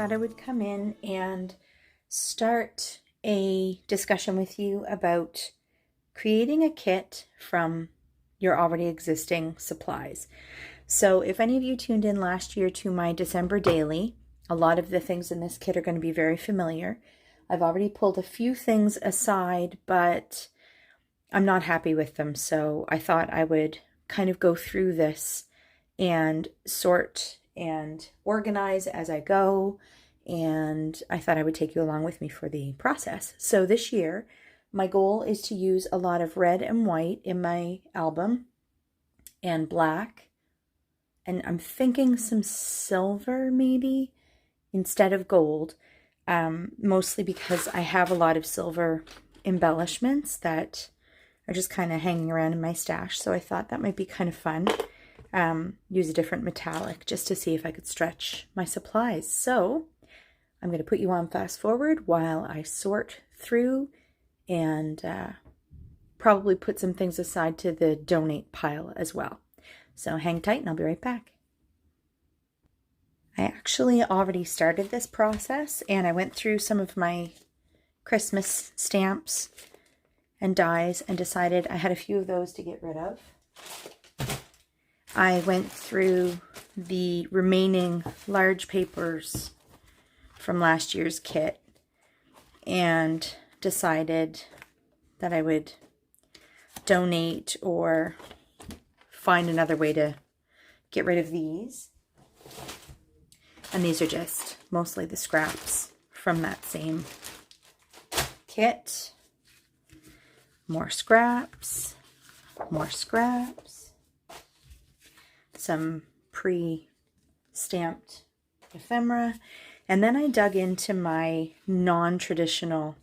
thought I would come in and start a discussion with you about creating a kit from your already existing supplies. So if any of you tuned in last year to my December daily, a lot of the things in this kit are going to be very familiar. I've already pulled a few things aside, but I'm not happy with them. So I thought I would kind of go through this and sort and organize as I go. And I thought I would take you along with me for the process. So this year, my goal is to use a lot of red and white in my album and black. And I'm thinking some silver maybe instead of gold, mostly because I have a lot of silver embellishments that are just kind of hanging around in my stash. So I thought that might be kind of fun. Use a different metallic just to see if I could stretch my supplies. So I'm going to put you on fast forward while I sort through and probably put some things aside to the donate pile as well. So hang tight and I'll be right back. I actually already started this process and I went through some of my Christmas stamps and dies and decided I had a few of those to get rid of. I went through the remaining large papers from last year's kit and decided that I would donate or find another way to get rid of these. And these are just mostly the scraps from that same kit. More scraps, some pre-stamped ephemera, and then I dug into my non-traditional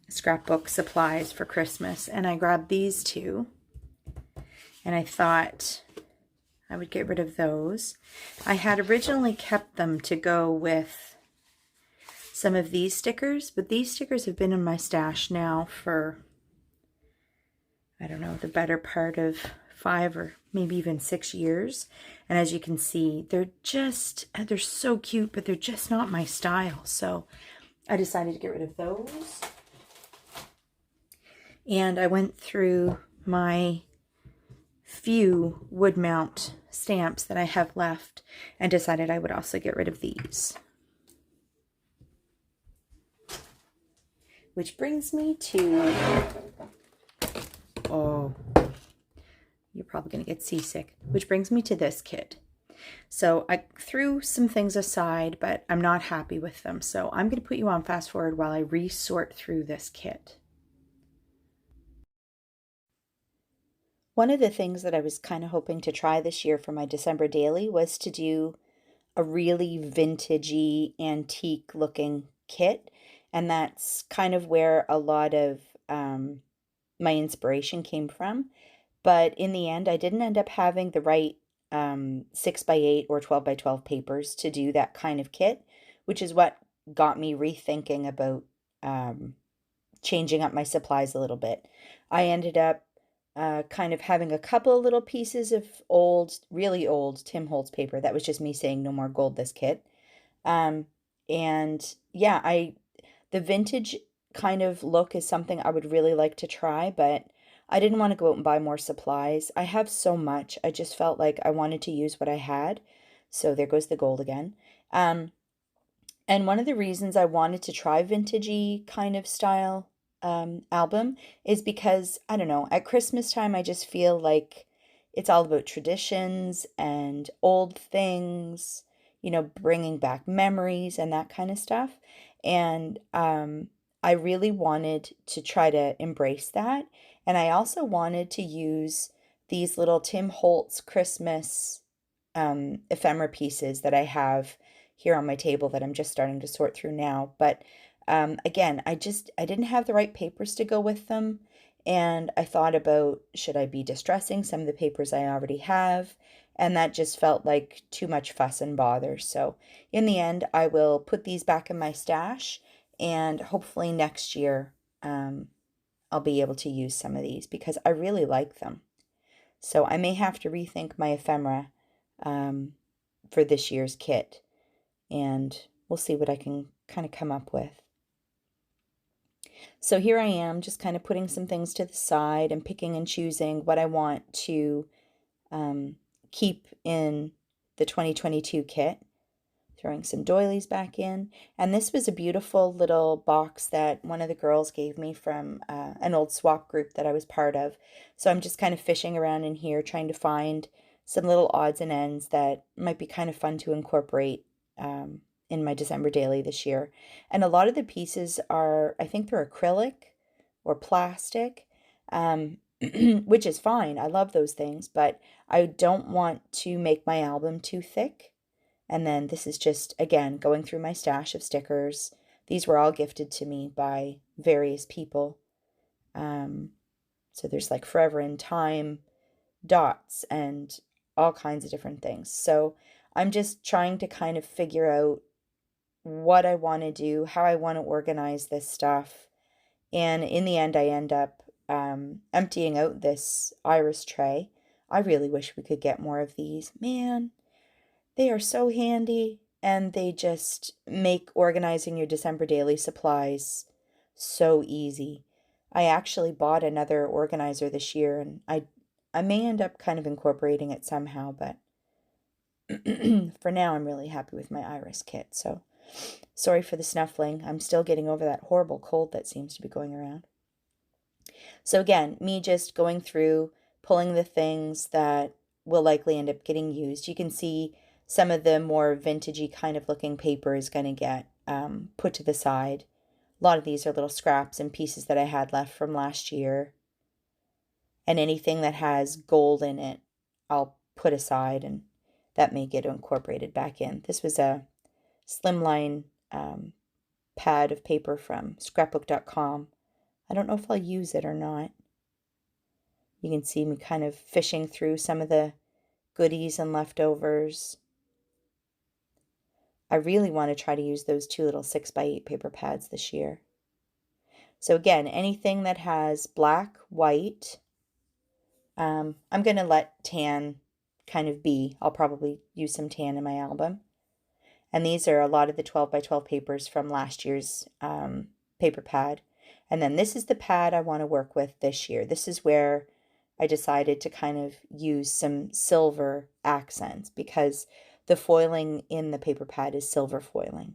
scrapbook supplies for Christmas, and I grabbed these two, and I thought I would get rid of those. I had originally kept them to go with some of these stickers, but these stickers have been in my stash now for, I don't know, the better part of 5 or maybe even 6 years. And as you can see, they're so cute, but they're just not my style. So I decided to get rid of those. And I went through my few wood mount stamps that I have left and decided I would also get rid of these. Which brings me to, oh, you're probably going to get seasick. Which brings me to this kit. So I threw some things aside, but I'm not happy with them. So I'm going to put you on fast forward while I resort through this kit. One of the things that I was kind of hoping to try this year for my December daily was to do a really vintagey, antique looking kit. And that's kind of where a lot of my inspiration came from. But in the end, I didn't end up having the right 6x8 or 12x12 papers to do that kind of kit, which is what got me rethinking about changing up my supplies a little bit. I ended up kind of having a couple little pieces of old, really old Tim Holtz paper. That was just me saying no more gold this kit. And yeah, the vintage kind of look is something I would really like to try, but I didn't want to go out and buy more supplies. I have so much. I just felt like I wanted to use what I had. So there goes the gold again. And one of the reasons I wanted to try vintagey kind of style album is because, I don't know, at Christmas time, I just feel like it's all about traditions and old things, you know, bringing back memories and that kind of stuff. And I really wanted to try to embrace that. And I also wanted to use these little Tim Holtz Christmas ephemera pieces that I have here on my table that I'm just starting to sort through now. But again, I didn't have the right papers to go with them. And I thought about, should I be distressing some of the papers I already have? And that just felt like too much fuss and bother. So in the end, I will put these back in my stash, and hopefully next year I'll be able to use some of these because I really like them. So I may have to rethink my ephemera for this year's kit. and we'll see what I can kind of come up with. So here I am, just kind of putting some things to the side and picking and choosing what I want to keep in the 2022 kit. Throwing some doilies back in. And this was a beautiful little box that one of the girls gave me from an old swap group that I was part of. So I'm just kind of fishing around in here, trying to find some little odds and ends that might be kind of fun to incorporate in my December daily this year. And a lot of the pieces are, I think they're acrylic or plastic, which is fine. I love those things, but I don't want to make my album too thick. And then this is just, again, going through my stash of stickers. These were all gifted to me by various people. So there's like Forever in Time dots and all kinds of different things. So I'm just trying to kind of figure out what I want to do, how I want to organize this stuff. And in the end, I end up emptying out this iris tray. I really wish we could get more of these. Man, they are so handy, and they just make organizing your December daily supplies so easy. I actually bought another organizer this year, and I may end up kind of incorporating it somehow, but for now I'm really happy with my iris kit. So sorry for the snuffling. I'm still getting over that horrible cold that seems to be going around. So again, me just going through, pulling the things that will likely end up getting used. You can see some of the more vintagey kind of looking paper is going to get put to the side. A lot of these are little scraps and pieces that I had left from last year. And anything that has gold in it, I'll put aside, and that may get incorporated back in. This was a slimline pad of paper from scrapbook.com. I don't know if I'll use it or not. You can see me kind of fishing through some of the goodies and leftovers. I really want to try to use those 2 little 6x8 paper pads this year. So again, anything that has black, white, I'm going to let tan kind of be. I'll probably use some tan in my album. And these are a lot of the 12x12 papers from last year's paper pad. And then this is the pad I want to work with this year. This is where I decided to kind of use some silver accents, because the foiling in the paper pad is silver foiling.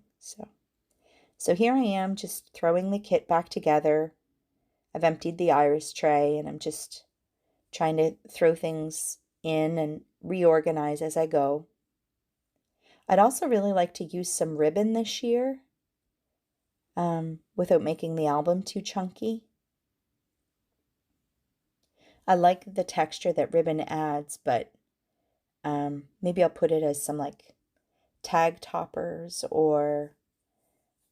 So here I am just throwing the kit back together. I've emptied the iris tray, and I'm just trying to throw things in and reorganize as I go. I'd also really like to use some ribbon this year without making the album too chunky. I like the texture that ribbon adds, but maybe I'll put it as some like tag toppers, or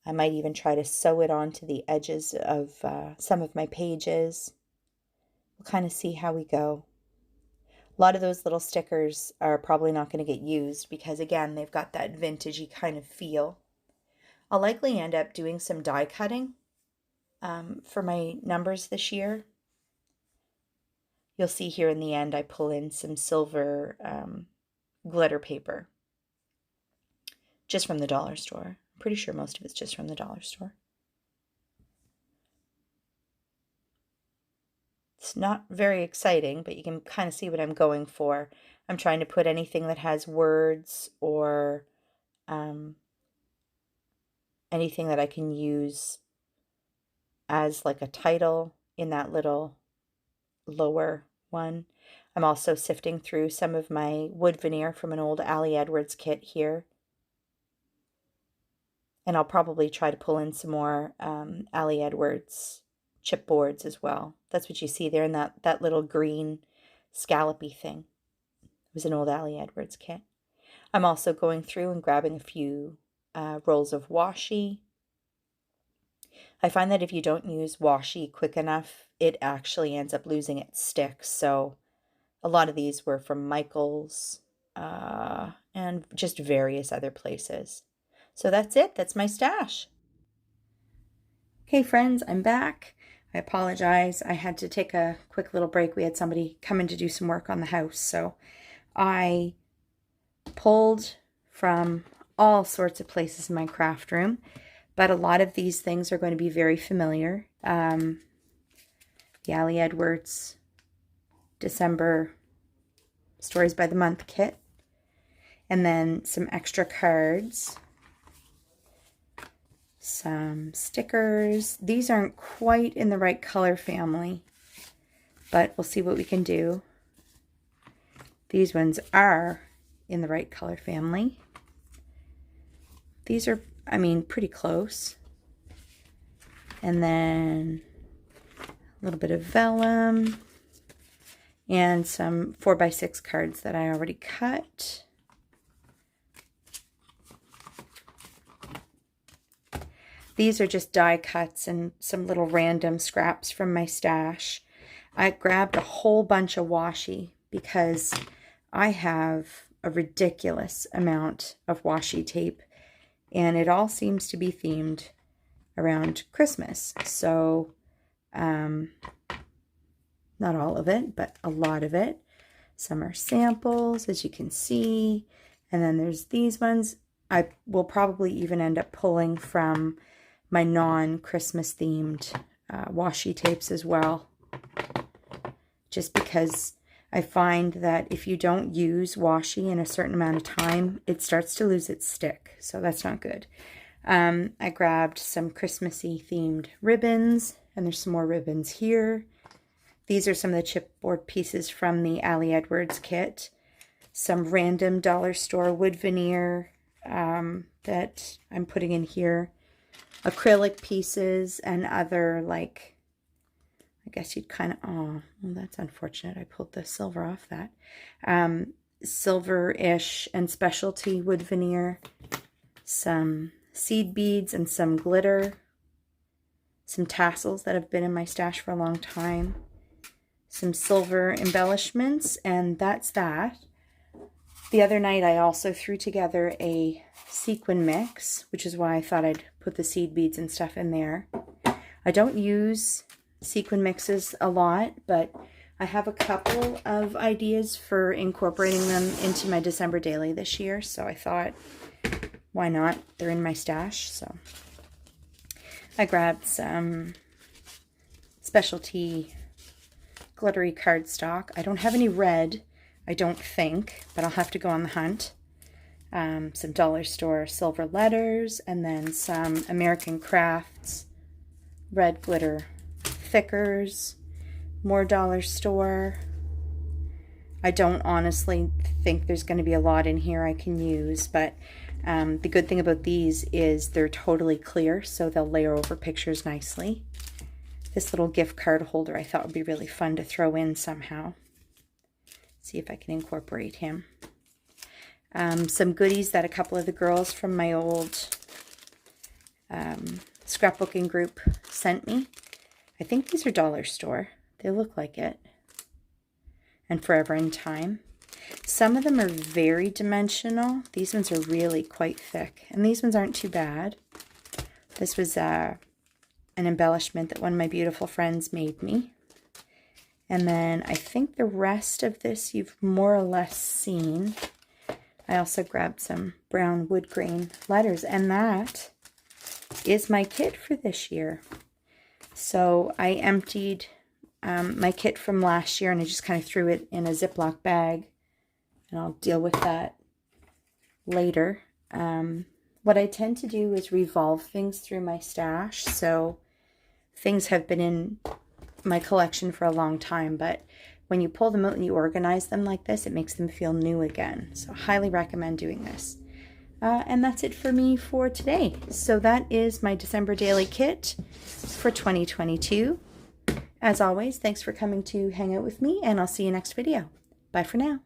I might even try to sew it onto the edges of some of my pages. We'll kind of see how we go. A lot of those little stickers are probably not going to get used because, again, they've got that vintagey kind of feel. I'll likely end up doing some die cutting for my numbers this year. You'll see here in the end I pull in some silver glitter paper just from the dollar store. I'm pretty sure most of it's just from the dollar store. It's not very exciting, but you can kind of see what I'm going for. I'm trying to put anything that has words or anything that I can use as like a title in that little lower one. I'm also sifting through some of my wood veneer from an old Ali Edwards kit here. And I'll probably try to pull in some more Ali Edwards chipboards as well. That's what you see there in that little green scallopy thing. It was an old Ali Edwards kit. I'm also going through and grabbing a few rolls of washi. I find that if you don't use washi quick enough, it actually ends up losing its stick. So a lot of these were from Michael's and just various other places. So that's it. That's my stash. Okay, friends, I'm back. I apologize. I had to take a quick little break. We had somebody come in to do some work on the house. So I pulled from all sorts of places in my craft room, but a lot of these things are going to be very familiar. The Ali Edwards December Stories by the Month kit, and then some extra cards, some stickers. These aren't quite in the right color family, but we'll see what we can do. These ones are in the right color family. These are, I mean, pretty close. And then a little bit of vellum and some 4x6 cards that I already cut. These are just die cuts and some little random scraps from my stash. I grabbed a whole bunch of washi because I have a ridiculous amount of washi tape, and it all seems to be themed around Christmas. So, not all of it, but a lot of it. Some are samples, as you can see. And then there's these ones. I will probably even end up pulling from my non-Christmas themed washi tapes as well. Just because I find that if you don't use washi in a certain amount of time, it starts to lose its stick. So that's not good. I grabbed some Christmassy themed ribbons, and there's some more ribbons here. These are some of the chipboard pieces from the Ali Edwards kit. Some random dollar store wood veneer that I'm putting in here. Acrylic pieces and other, like, I guess you'd kind of, oh, well, that's unfortunate. I pulled the silver off that. Silver-ish and specialty wood veneer. Some seed beads and some glitter. Some tassels that have been in my stash for a long time. Some silver embellishments, and that's that. The other night I also threw together a sequin mix, which is why I thought I'd put the seed beads and stuff in there. I don't use sequin mixes a lot, but I have a couple of ideas for incorporating them into my December daily this year, so I thought, why not? They're in my stash. So I grabbed some specialty glittery cardstock. I don't have any red, I don't think, but I'll have to go on the hunt. Some dollar store silver letters, and then some American Crafts red glitter thickers, more dollar store. I don't honestly think there's going to be a lot in here I can use, but the good thing about these is they're totally clear, so they'll layer over pictures nicely. This little gift card holder I thought would be really fun to throw in somehow. See if I can incorporate him. Some goodies that a couple of the girls from my old scrapbooking group sent me. I think these are dollar store. They look like it. And Forever in Time. Some of them are very dimensional. These ones are really quite thick. And these ones aren't too bad. This was an embellishment that one of my beautiful friends made me. And then I think the rest of this you've more or less seen. I also grabbed some brown wood grain letters, and that is my kit for this year. So I emptied my kit from last year, and I just kind of threw it in a Ziploc bag, and I'll deal with that later. What I tend to do is revolve things through my stash, so things have been in my collection for a long time, but when you pull them out and you organize them like this, it makes them feel new again. So highly recommend doing this. And that's it for me for today. So that is my December daily kit for 2022. As always, thanks for coming to hang out with me, and I'll see you next video. Bye for now.